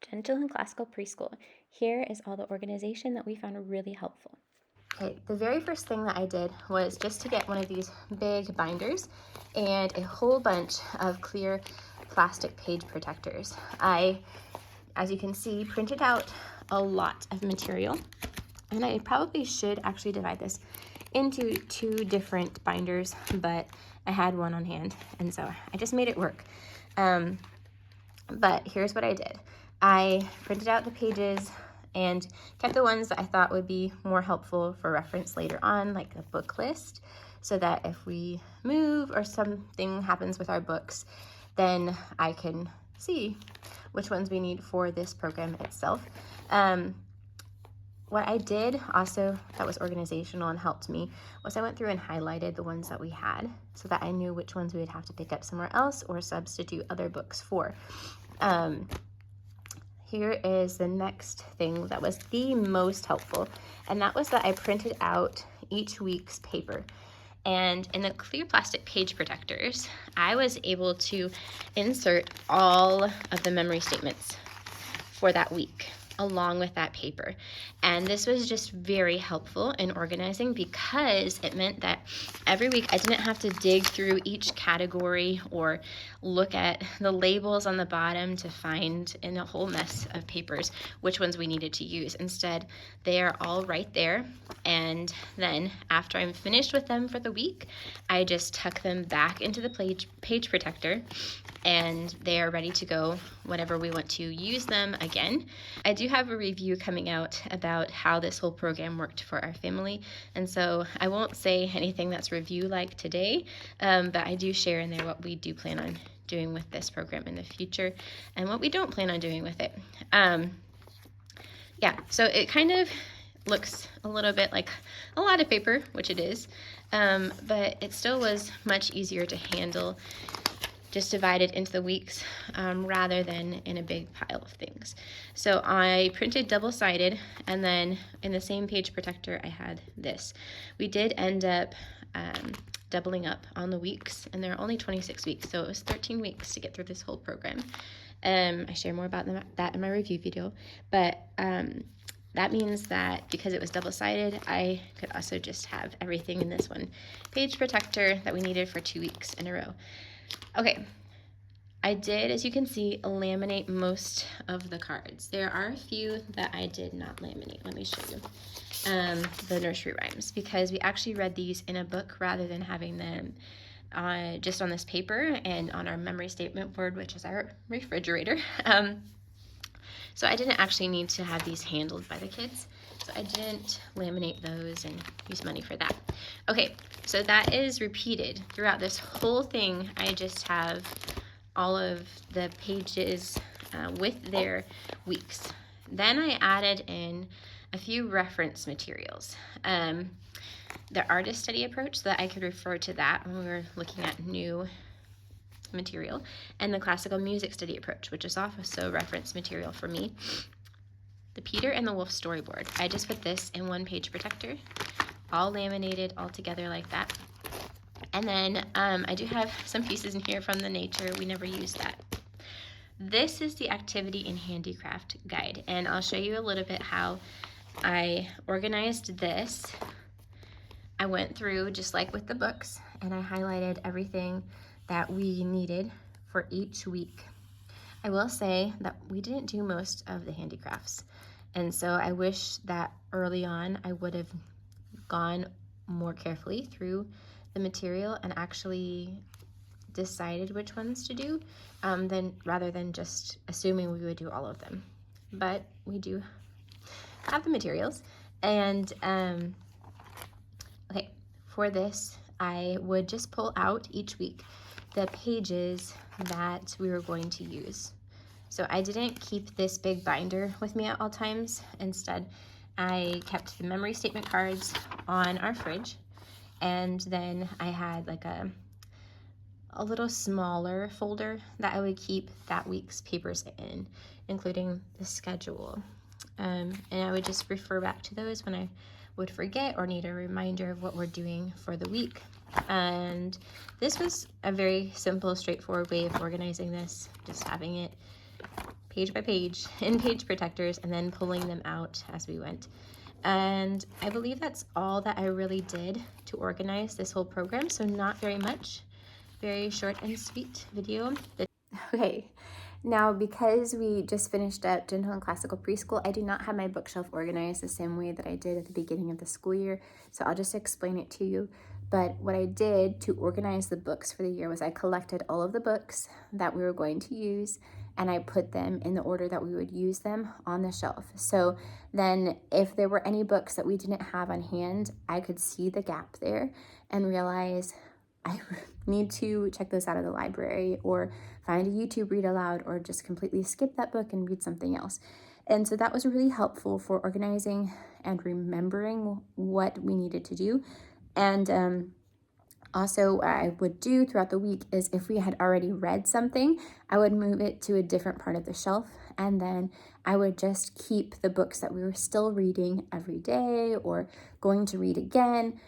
Gentle and Classical Preschool. Here is all the organization that we found really helpful. Okay, the very first thing that I did was just to get one of these big binders and a whole bunch of clear plastic page protectors. I, as you can see, printed out a lot of material, and I probably should actually divide this into two different binders, but I had one on hand, and so I just made it work. But here's what I did. I printed out the pages and kept the ones that I thought would be more helpful for reference later on, like a book list, so that if we move or something happens with our books, then I can see which ones we need for this program itself. What I did also that was organizational and helped me was I went through and highlighted the ones that we had so that I knew which ones we would have to pick up somewhere else or substitute other books for. Here is the next thing that was the most helpful, and that was that I printed out each week's paper. And in the clear plastic page protectors, I was able to insert all of the memory statements for that week along with that paper. And this was just very helpful in organizing because it meant that every week I didn't have to dig through each category or look at the labels on the bottom to find in a whole mess of papers which ones we needed to use. Instead, they are all right there. And then after I'm finished with them for the week, I just tuck them back into the page protector and they are ready to go whenever we want to use them again. I do have a review coming out about how this whole program worked for our family, and so I won't say anything that's review-like today, but I do share in there what we do plan on doing with this program in the future and what we don't plan on doing with it. Yeah, so it kind of looks a little bit like a lot of paper, which it is, but it still was much easier to handle just divided into the weeks rather than in a big pile of things. So I printed double-sided, and then in the same page protector I had this. We did end up doubling up on the weeks, and there are only 26 weeks, so it was 13 weeks to get through this whole program. I share more about that in my review video, but that means that because it was double-sided, I could also just have everything in this one page protector that we needed for 2 weeks in a row. Okay, I did, as you can see, laminate most of the cards. There are a few that I did not laminate. Let me show you the nursery rhymes, because we actually read these in a book rather than having them just on this paper and on our memory statement board, which is our refrigerator. So I didn't actually need to have these handled by the kids, so I didn't laminate those and use money for that. Okay, so that is repeated throughout this whole thing. I just have all of the pages with their weeks. Then I added in a few reference materials. The artist study approach, so that I could refer to that when we were looking at new material, and the classical music study approach, which is also reference material for me. The Peter and the Wolf storyboard. I just put this in one page protector, all laminated all together like that. And then I do have some pieces in here from the nature. We never used that. This is the activity and handicraft guide, and I'll show you a little bit how I organized this. I went through just like with the books, and I highlighted everything that we needed for each week. I will say that we didn't do most of the handicrafts, and so I wish that early on I would have gone more carefully through the material and actually decided which ones to do, rather than just assuming we would do all of them. But we do have the materials, and okay, for this I would just pull out each week the pages that we were going to use. So I didn't keep this big binder with me at all times. Instead, I kept the memory statement cards on our fridge, and then I had like a little smaller folder that I would keep that week's papers in, including the schedule. And I would just refer back to those when I would forget or need a reminder of what we're doing for the week. And this was a very simple, straightforward way of organizing this, just having it page by page in page protectors and then pulling them out as we went. And I believe that's all that I really did to organize this whole program, so not very much. Very short and sweet video. Okay, now because we just finished up Gentle and Classical Preschool, I do not have my bookshelf organized the same way that I did at the beginning of the school year, so I'll just explain it to you. But what I did to organize the books for the year was I collected all of the books that we were going to use and I put them in the order that we would use them on the shelf. So then if there were any books that we didn't have on hand, I could see the gap there and realize I need to check those out of the library or find a YouTube read aloud or just completely skip that book and read something else. And so that was really helpful for organizing and remembering what we needed to do. And also what I would do throughout the week is if we had already read something, I would move it to a different part of the shelf. And then I would just keep the books that we were still reading every day or going to read again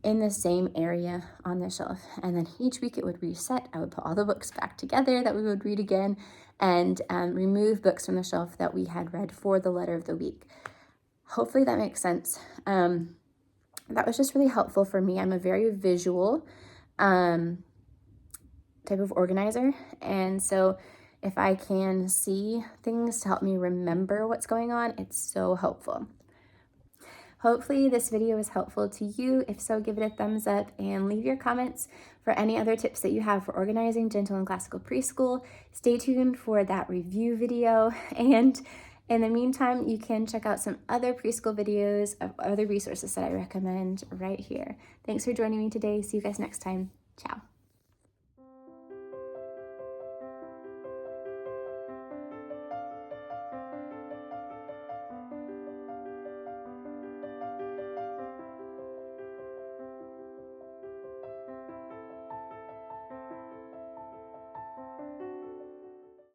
in the same area on the shelf. And then each week it would reset. I would put all the books back together that we would read again and remove books from the shelf that we had read for the letter of the week. Hopefully that makes sense. That was just really helpful for me. I'm a very visual type of organizer. And so if I can see things to help me remember what's going on, it's so helpful. Hopefully this video is helpful to you. If so, give it a thumbs up and leave your comments for any other tips that you have for organizing Gentle and Classical Preschool. Stay tuned for that review video. And in the meantime, you can check out some other preschool videos of other resources that I recommend right here. Thanks for joining me today. See you guys next time. Ciao.